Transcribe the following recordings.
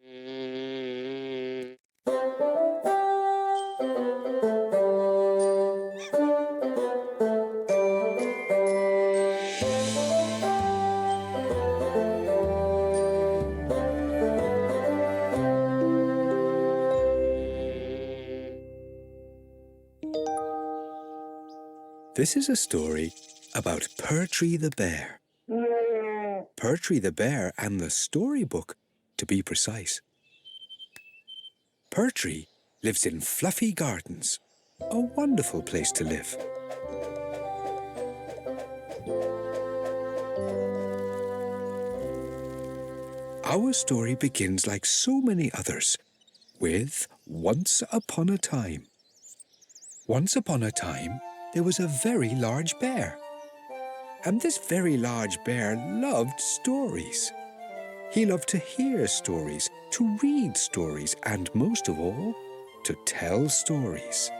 This is a story about Pertree the bear. Pertree the bear and the storybook, to be precise. Pertree lives in fluffy gardens, a wonderful place to live. Our story begins like so many others, with Once Upon a Time. Once upon a time, there was a very large bear. And this very large bear loved stories. He loved to hear stories, to read stories, and most of all, to tell stories.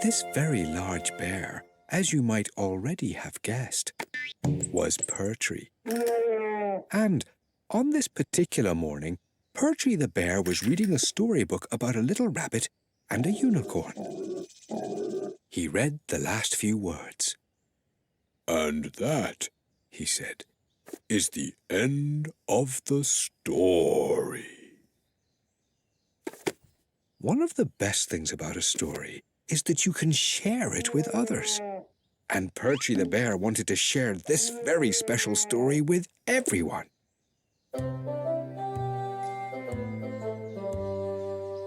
This very large bear, as you might already have guessed, was Pertree. And on this particular morning, Pertree the bear was reading a storybook about a little rabbit and a unicorn. He read the last few words. "And that," he said, "is the end of the story." One of the best things about a story is that you can share it with others. And Pertree the bear wanted to share this very special story with everyone.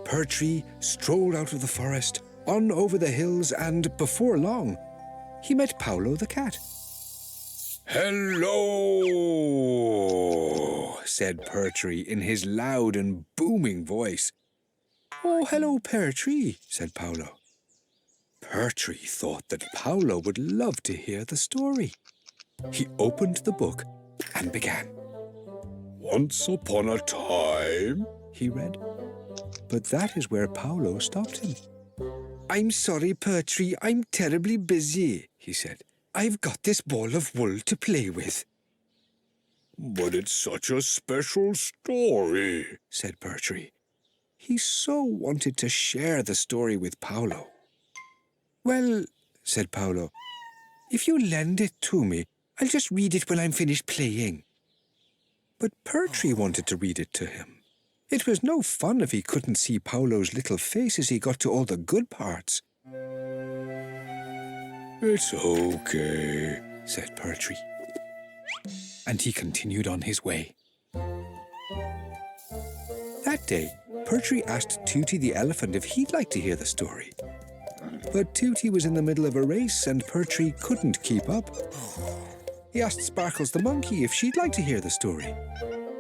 Pertree strolled out of the forest, on over the hills, and before long, he met Paulo the cat. "Hello," said Pertree in his loud and booming voice. "Oh, hello, Pertree," said Paulo. Pertree thought that Paulo would love to hear the story. He opened the book and began. "Once upon a time," he read. But that is where Paulo stopped him. "I'm sorry, Pertree, I'm terribly busy," he said. "I've got this ball of wool to play with." "But it's such a special story," said Pertree. He so wanted to share the story with Paulo. "Well," said Paulo, "if you lend it to me, I'll just read it when I'm finished playing." But Pertree wanted to read it to him. It was no fun if he couldn't see Paulo's little face as he got to all the good parts. "It's okay," said Pertree. And he continued on his way. That day, Pertree asked Tooty the elephant if he'd like to hear the story. But Tooty was in the middle of a race and Pertree couldn't keep up. He asked Sparkles the monkey if she'd like to hear the story.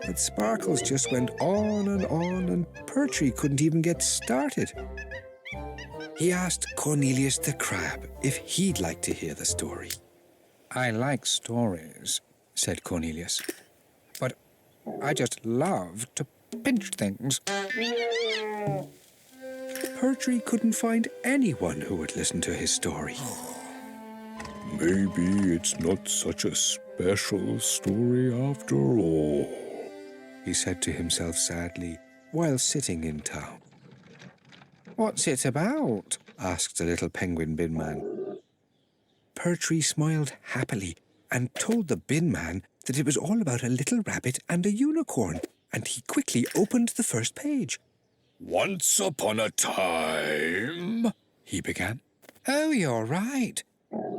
But Sparkles just went on, and Pertree couldn't even get started. He asked Cornelius the crab if he'd like to hear the story. "I like stories," said Cornelius, "but I just love to pinch things." Pertree couldn't find anyone who would listen to his story. "Maybe it's not such a special story after all," he said to himself sadly while sitting in town. "What's it about?" asked the little penguin bin man. Pertree smiled happily and told the bin man that it was all about a little rabbit and a unicorn, and he quickly opened the first page. "Once upon a time," he began. "Oh, you're right,"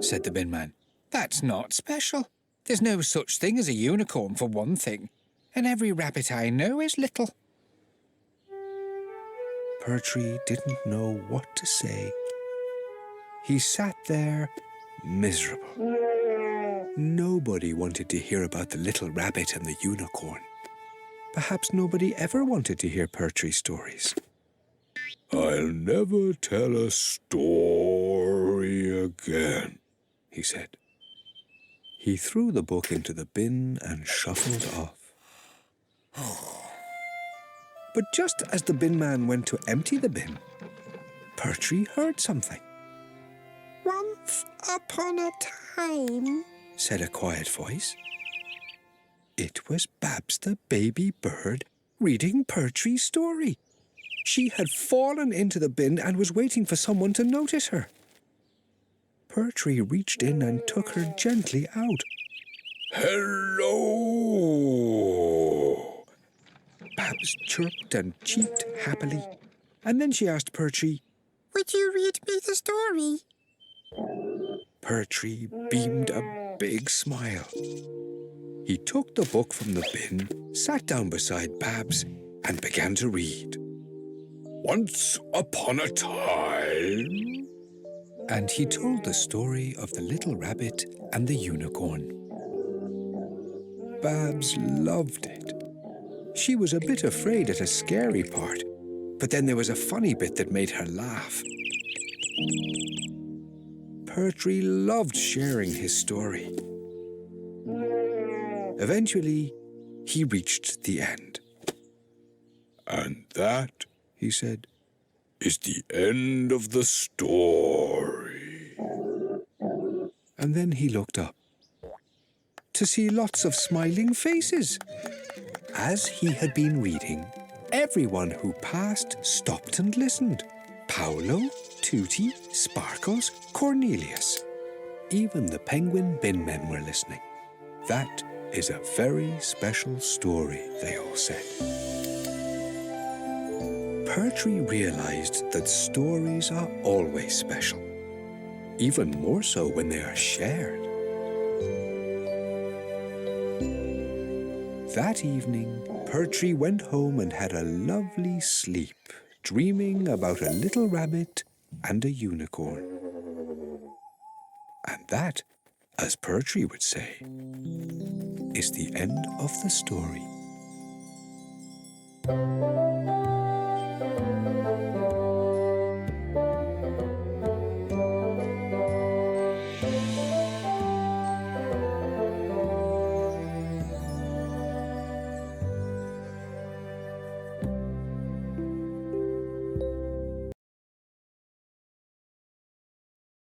said the bin man. "That's not special. There's no such thing as a unicorn, for one thing, and every rabbit I know is little." Pertree didn't know what to say. He sat there, miserable. Nobody wanted to hear about the little rabbit and the unicorn. Perhaps nobody ever wanted to hear Pertree's stories. "I'll never tell a story again," he said. He threw the book into the bin and shuffled off. But just as the bin man went to empty the bin, Pertree heard something. "Once upon a time," said a quiet voice. It was Babs the baby bird reading Pertree's story. She had fallen into the bin and was waiting for someone to notice her. Pertree reached in and took her gently out. "Hello!" Babs chirped and cheeped happily. And then she asked Pertree, "Would you read me the story?" Pertree beamed a big smile. He took the book from the bin, sat down beside Babs, and began to read. "Once upon a time..." And he told the story of the little rabbit and the unicorn. Babs loved it. She was a bit afraid at a scary part, but then there was a funny bit that made her laugh. Pertree loved sharing his story. Eventually, he reached the end. "And that," he said, "is the end of the story." And then he looked up to see lots of smiling faces. As he had been reading, everyone who passed stopped and listened. Paolo, Tooty, Sparkles, Cornelius. Even the penguin bin men were listening. "That is a very special story," they all said. Pertree realized that stories are always special, even more so when they are shared. That evening, Pertree went home and had a lovely sleep, dreaming about a little rabbit and a unicorn. And that, as Pertree would say, is the end of the story.